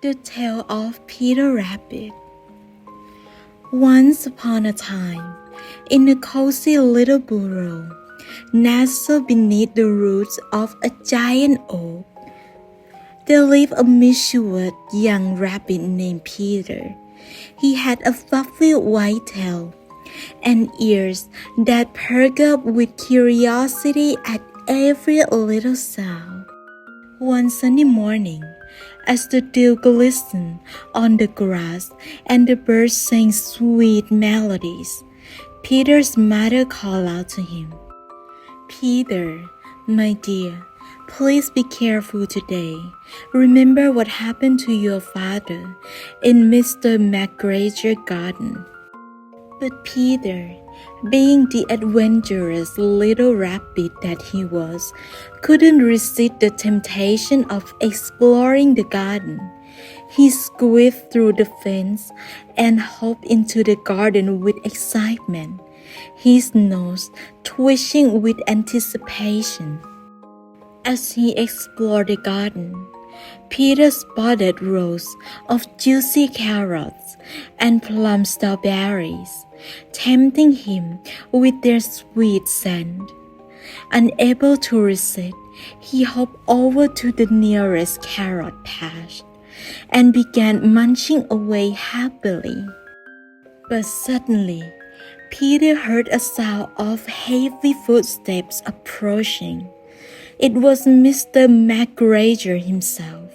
The Tale of Peter Rabbit. Once upon a time, in a cozy little burrow, nestled beneath the roots of a giant oak, there lived a mischievous young rabbit named Peter. He had a fluffy white tail and ears that perked up with curiosity at every little sound. One sunny morning, as the dew glistened on the grass and the birds sang sweet melodies, Peter's mother called out to him, "Peter, my dear, please be careful today. Remember what happened to your father in Mr. McGregor's garden." But Peter, being the adventurous little rabbit that he was, couldn't resist the temptation of exploring the garden. He squeezed through the fence and hopped into the garden with excitement, his nose twitching with anticipation. As he explored the garden, Peter spotted rows of juicy carrots and plump strawberries, tempting him with their sweet scent. Unable to resist, he hopped over to the nearest carrot patch and began munching away happily. But suddenly, Peter heard a sound of heavy footsteps approaching. It was Mr. McGregor himself,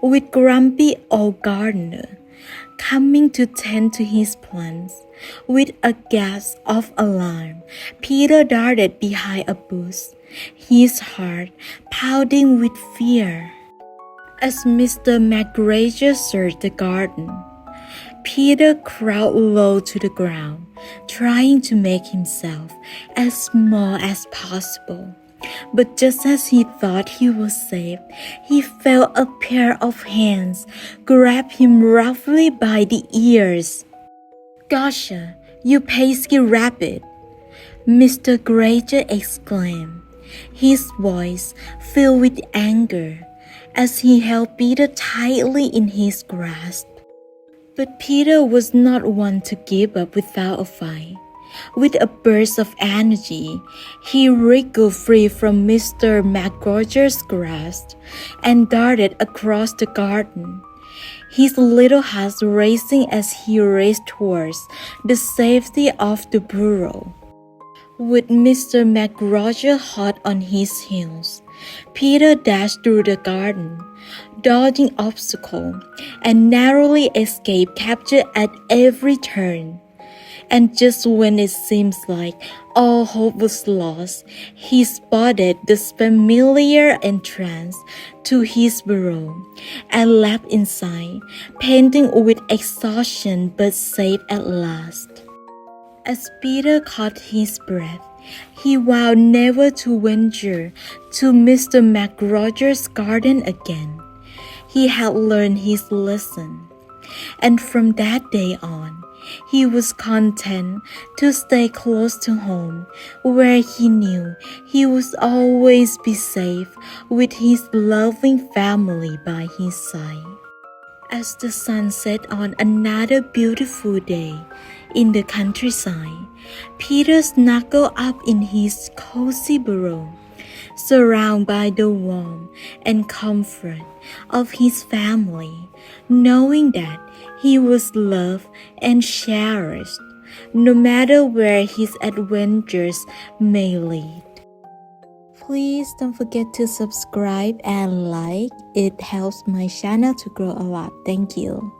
with grumpy old gardener, coming to tend to his plants. With a gasp of alarm, Peter darted behind a bush, his heart pounding with fear. As Mr. McGregor searched the garden, Peter crawled low to the ground, trying to make himself as small as possible. But just as he thought he was safe, he felt a pair of hands grab him roughly by the ears. "Gotcha, you pesky rabbit!" Mr. McGregor exclaimed, his voice filled with anger, as he held Peter tightly in his grasp. But Peter was not one to give up without a fight. With a burst of energy, he wriggled free from Mr. McGregor's grasp and darted across the garden, his little heart racing as he raced towards the safety of the burrow. With Mr. McGregor hot on his heels, Peter dashed through the garden, dodging obstacles, and narrowly escaped capture at every turn. And just when it seems like all hope was lost, he spotted the familiar entrance to his burrow and leapt inside, panting with exhaustion but safe at last. As Peter caught his breath, he vowed never to venture to Mr. McGregor's garden again. He had learned his lesson, and from that day on, he was content to stay close to home, where he knew he would always be safe with his loving family by his side. As the sun set on another beautiful day in the countryside, Peter snuggled up in his cozy burrow, surrounded by the warmth and comfort of his family, knowing that he was loved and cherished, no matter where his adventures may lead. Please don't forget to subscribe and like. It helps my channel to grow a lot. Thank you.